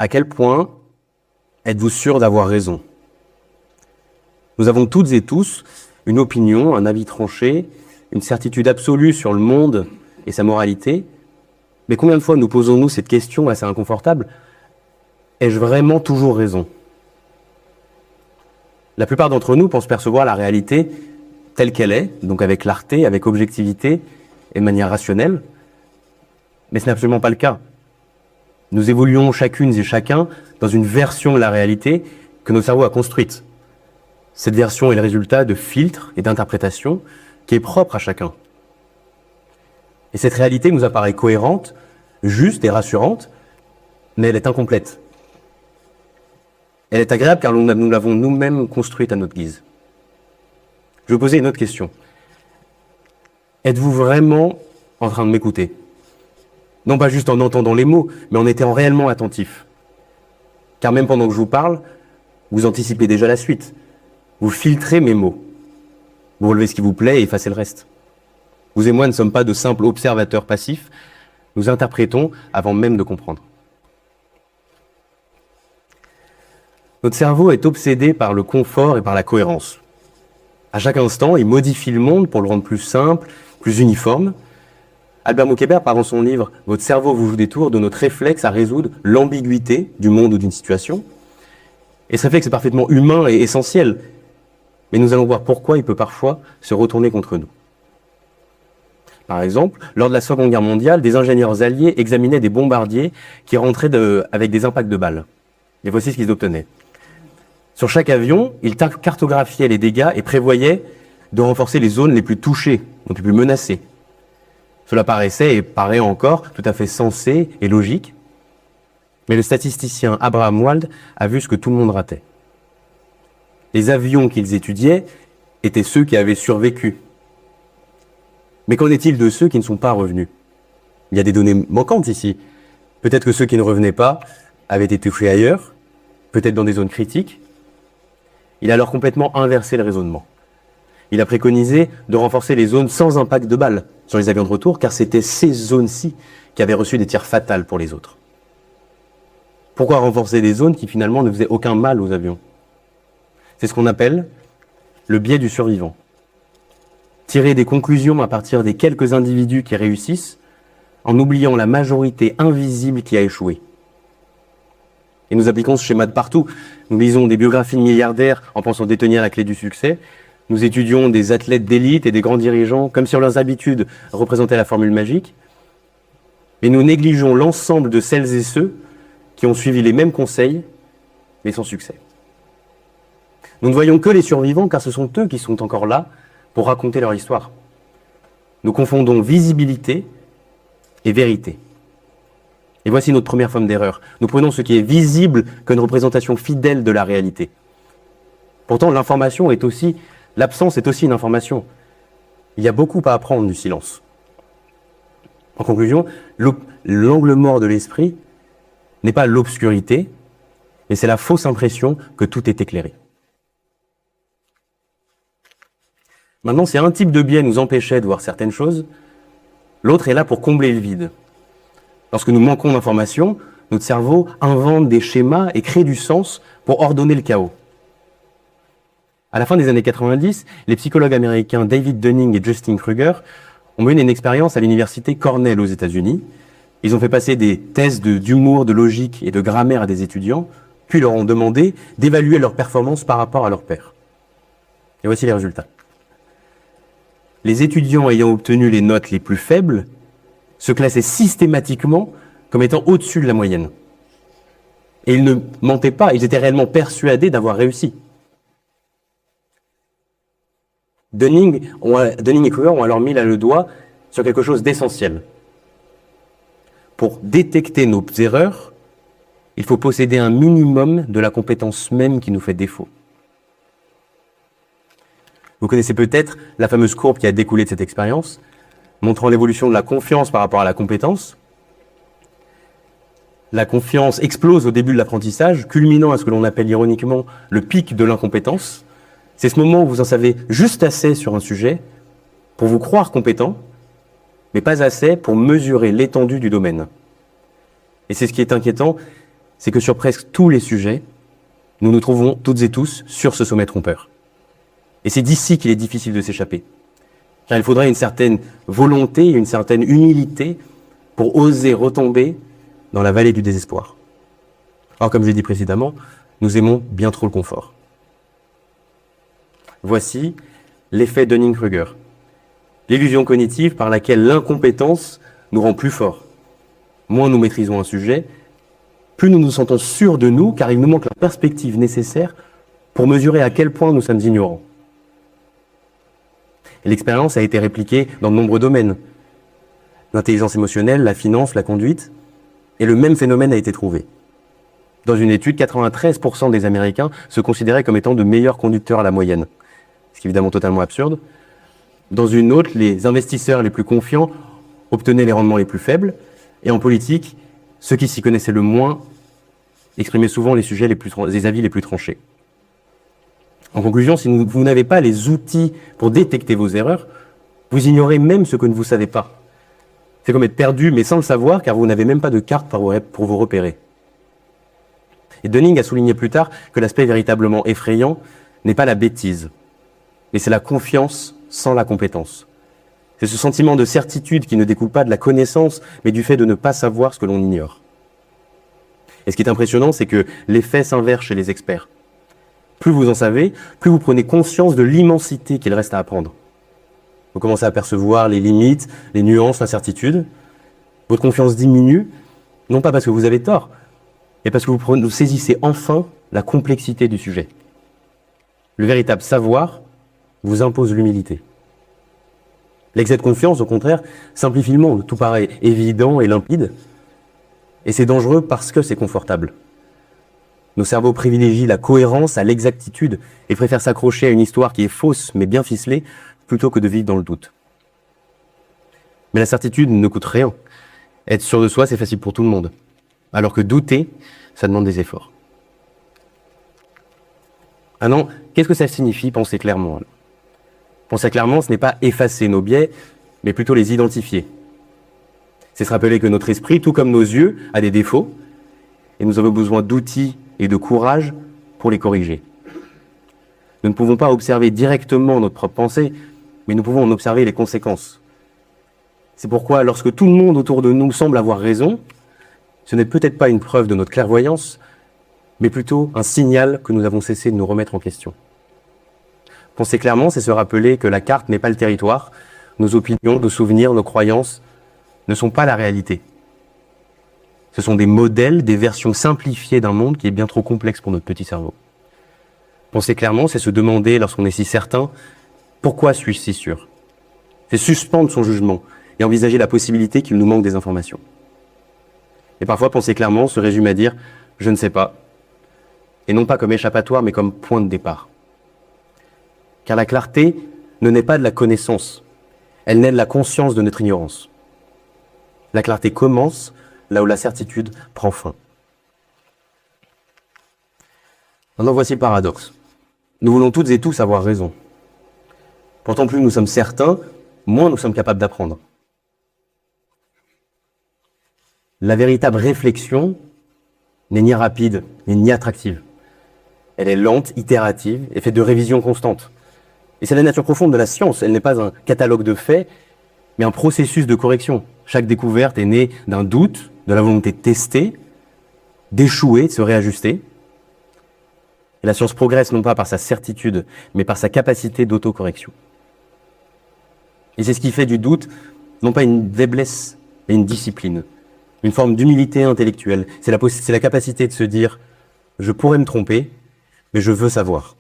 À quel point êtes-vous sûr d'avoir raison? Nous avons toutes et tous une opinion, un avis tranché, une certitude absolue sur le monde et sa moralité. Mais combien de fois nous posons-nous cette question assez inconfortable? Ai-je vraiment toujours raison? La plupart d'entre nous pensent percevoir la réalité telle qu'elle est, donc avec clarté, avec objectivité et de manière rationnelle. Mais ce n'est absolument pas le cas. Nous évoluons chacune et chacun dans une version de la réalité que notre cerveau a construite. Cette version est le résultat de filtres et d'interprétations qui est propre à chacun. Et cette réalité nous apparaît cohérente, juste et rassurante, mais elle est incomplète. Elle est agréable car nous l'avons nous-mêmes construite à notre guise. Je vais vous poser une autre question. Êtes-vous vraiment en train de m'écouter? Non pas juste en entendant les mots, mais en étant réellement attentif. Car même pendant que je vous parle, vous anticipez déjà la suite. Vous filtrez mes mots. Vous relevez ce qui vous plaît et effacez le reste. Vous et moi ne sommes pas de simples observateurs passifs. Nous interprétons avant même de comprendre. Notre cerveau est obsédé par le confort et par la cohérence. À chaque instant, il modifie le monde pour le rendre plus simple, plus uniforme. Albert Moukébert, dans son livre « Votre cerveau vous joue des tours », de notre réflexe à résoudre l'ambiguïté du monde ou d'une situation. Et ce réflexe est parfaitement humain et essentiel. Mais nous allons voir pourquoi il peut parfois se retourner contre nous. Par exemple, lors de la Seconde Guerre mondiale, des ingénieurs alliés examinaient des bombardiers qui rentraient avec des impacts de balles. Et voici ce qu'ils obtenaient. Sur chaque avion, ils cartographiaient les dégâts et prévoyaient de renforcer les zones les plus touchées, donc les plus menacées. Cela paraissait et paraît encore tout à fait sensé et logique. Mais le statisticien Abraham Wald a vu ce que tout le monde ratait. Les avions qu'ils étudiaient étaient ceux qui avaient survécu. Mais qu'en est-il de ceux qui ne sont pas revenus? Il y a des données manquantes ici. Peut-être que ceux qui ne revenaient pas avaient été touchés ailleurs, peut-être dans des zones critiques. Il a alors complètement inversé le raisonnement. Il a préconisé de renforcer les zones sans impact de balles sur les avions de retour, car c'était ces zones-ci qui avaient reçu des tirs fatals pour les autres. Pourquoi renforcer des zones qui finalement ne faisaient aucun mal aux avions? C'est ce qu'on appelle le biais du survivant. Tirer des conclusions à partir des quelques individus qui réussissent, en oubliant la majorité invisible qui a échoué. Et nous appliquons ce schéma de partout. Nous lisons des biographies de milliardaires en pensant détenir la clé du succès. Nous étudions des athlètes d'élite et des grands dirigeants comme si leurs habitudes représentaient la formule magique. Mais nous négligeons l'ensemble de celles et ceux qui ont suivi les mêmes conseils, mais sans succès. Nous ne voyons que les survivants car ce sont eux qui sont encore là pour raconter leur histoire. Nous confondons visibilité et vérité. Et voici notre première forme d'erreur. Nous prenons ce qui est visible comme une représentation fidèle de la réalité. Pourtant, l'information est aussi, l'absence est aussi une information. Il y a beaucoup à apprendre du silence. En conclusion, l'angle mort de l'esprit n'est pas l'obscurité, mais c'est la fausse impression que tout est éclairé. Maintenant, si un type de biais nous empêchait de voir certaines choses, l'autre est là pour combler le vide. Lorsque nous manquons d'informations, notre cerveau invente des schémas et crée du sens pour ordonner le chaos. À la fin des années 90, les psychologues américains David Dunning et Justin Kruger ont mené une expérience à l'université Cornell aux États-Unis. Ils ont fait passer des tests d'humour, de logique et de grammaire à des étudiants, puis leur ont demandé d'évaluer leur performance par rapport à leurs pairs. Et voici les résultats. Les étudiants ayant obtenu les notes les plus faibles se classaient systématiquement comme étant au-dessus de la moyenne. Et ils ne mentaient pas, ils étaient réellement persuadés d'avoir réussi. Dunning et Kruger ont alors mis là le doigt sur quelque chose d'essentiel. Pour détecter nos erreurs, il faut posséder un minimum de la compétence même qui nous fait défaut. Vous connaissez peut-être la fameuse courbe qui a découlé de cette expérience, montrant l'évolution de la confiance par rapport à la compétence. La confiance explose au début de l'apprentissage, culminant à ce que l'on appelle ironiquement le pic de l'incompétence. C'est ce moment où vous en savez juste assez sur un sujet pour vous croire compétent, mais pas assez pour mesurer l'étendue du domaine. Et c'est ce qui est inquiétant, c'est que sur presque tous les sujets, nous nous trouvons toutes et tous sur ce sommet trompeur. Et c'est d'ici qu'il est difficile de s'échapper. Car il faudrait une certaine volonté, une certaine humilité pour oser retomber dans la vallée du désespoir. Or, comme je l'ai dit précédemment, nous aimons bien trop le confort. Voici l'effet Dunning-Kruger, l'illusion cognitive par laquelle l'incompétence nous rend plus forts. Moins nous maîtrisons un sujet, plus nous nous sentons sûrs de nous, car il nous manque la perspective nécessaire pour mesurer à quel point nous sommes ignorants. Et l'expérience a été répliquée dans de nombreux domaines. L'intelligence émotionnelle, la finance, la conduite, et le même phénomène a été trouvé. Dans une étude, 93% des Américains se considéraient comme étant de meilleurs conducteurs à la moyenne, ce qui est évidemment totalement absurde. Dans une autre, les investisseurs les plus confiants obtenaient les rendements les plus faibles, et en politique, ceux qui s'y connaissaient le moins exprimaient souvent les avis les plus tranchés. En conclusion, si vous n'avez pas les outils pour détecter vos erreurs, vous ignorez même ce que ne vous savez pas. C'est comme être perdu, mais sans le savoir, car vous n'avez même pas de carte pour vous repérer. Et Dunning a souligné plus tard que l'aspect véritablement effrayant n'est pas la bêtise, mais c'est la confiance sans la compétence. C'est ce sentiment de certitude qui ne découle pas de la connaissance, mais du fait de ne pas savoir ce que l'on ignore. Et ce qui est impressionnant, c'est que l'effet s'inverse chez les experts. Plus vous en savez, plus vous prenez conscience de l'immensité qu'il reste à apprendre. Vous commencez à percevoir les limites, les nuances, l'incertitude. Votre confiance diminue, non pas parce que vous avez tort, mais parce que vous saisissez enfin la complexité du sujet. Le véritable savoir vous impose l'humilité. L'excès de confiance, au contraire, simplifie le monde. Tout paraît évident et limpide. Et c'est dangereux parce que c'est confortable. Nos cerveaux privilégient la cohérence à l'exactitude et préfèrent s'accrocher à une histoire qui est fausse mais bien ficelée plutôt que de vivre dans le doute. Mais la certitude ne coûte rien. Être sûr de soi, c'est facile pour tout le monde. Alors que douter, ça demande des efforts. Maintenant, qu'est-ce que ça signifie penser clairement ? Penser clairement, ce n'est pas effacer nos biais, mais plutôt les identifier. C'est se rappeler que notre esprit, tout comme nos yeux, a des défauts, et nous avons besoin d'outils et de courage pour les corriger. Nous ne pouvons pas observer directement notre propre pensée, mais nous pouvons en observer les conséquences. C'est pourquoi, lorsque tout le monde autour de nous semble avoir raison, ce n'est peut-être pas une preuve de notre clairvoyance, mais plutôt un signal que nous avons cessé de nous remettre en question. Penser clairement, c'est se rappeler que la carte n'est pas le territoire, nos opinions, nos souvenirs, nos croyances ne sont pas la réalité. Ce sont des modèles, des versions simplifiées d'un monde qui est bien trop complexe pour notre petit cerveau. Penser clairement, c'est se demander, lorsqu'on est si certain, pourquoi suis-je si sûr ? C'est suspendre son jugement et envisager la possibilité qu'il nous manque des informations. Et parfois, penser clairement se résume à dire « je ne sais pas », et non pas comme échappatoire, mais comme point de départ. Car la clarté ne naît pas de la connaissance, elle naît de la conscience de notre ignorance. La clarté commence là où la certitude prend fin. Maintenant, voici le paradoxe. Nous voulons toutes et tous avoir raison. Pourtant, plus nous sommes certains, moins nous sommes capables d'apprendre. La véritable réflexion n'est ni rapide, ni attractive. Elle est lente, itérative et faite de révisions constantes. Et c'est la nature profonde de la science. Elle n'est pas un catalogue de faits, mais un processus de correction. Chaque découverte est née d'un doute, de la volonté de tester, d'échouer, de se réajuster. Et la science progresse non pas par sa certitude, mais par sa capacité d'autocorrection. Et c'est ce qui fait du doute, non pas une faiblesse, mais une discipline. Une forme d'humilité intellectuelle. C'est la capacité de se dire « je pourrais me tromper, mais je veux savoir ».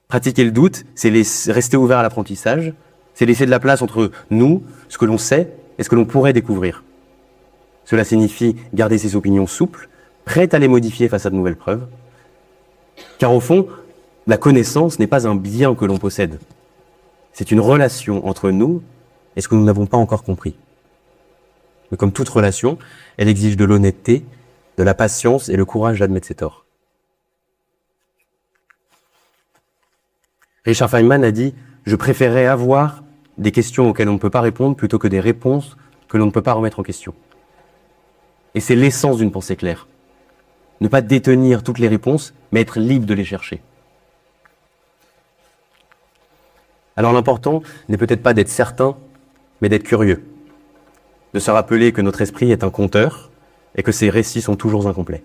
Pratiquer le doute, c'est rester ouvert à l'apprentissage, c'est laisser de la place entre nous, ce que l'on sait, et ce que l'on pourrait découvrir. Cela signifie garder ses opinions souples, prêtes à les modifier face à de nouvelles preuves. Car au fond, la connaissance n'est pas un bien que l'on possède. C'est une relation entre nous et ce que nous n'avons pas encore compris. Mais comme toute relation, elle exige de l'honnêteté, de la patience et le courage d'admettre ses torts. Richard Feynman a dit « Je préférerais avoir des questions auxquelles on ne peut pas répondre plutôt que des réponses que l'on ne peut pas remettre en question ». Et c'est l'essence d'une pensée claire. Ne pas détenir toutes les réponses, mais être libre de les chercher. Alors l'important n'est peut-être pas d'être certain, mais d'être curieux. De se rappeler que notre esprit est un conteur et que ses récits sont toujours incomplets.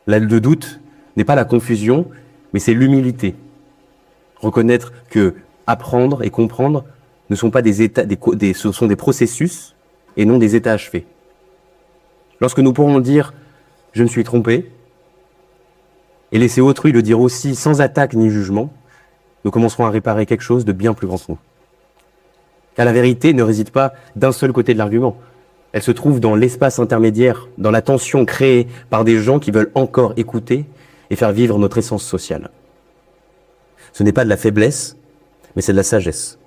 Le doute n'est pas la confusion, mais c'est l'humilité. Reconnaître que apprendre et comprendre ne sont pas des états, ce sont des processus et non des états achevés. Lorsque nous pourrons dire « je me suis trompé » et laisser autrui le dire aussi sans attaque ni jugement, nous commencerons à réparer quelque chose de bien plus grand que nous. Car la vérité ne réside pas d'un seul côté de l'argument. Elle se trouve dans l'espace intermédiaire, dans la tension créée par des gens qui veulent encore écouter et faire vivre notre essence sociale. Ce n'est pas de la faiblesse, mais c'est de la sagesse.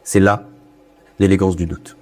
C'est là l'élégance du doute.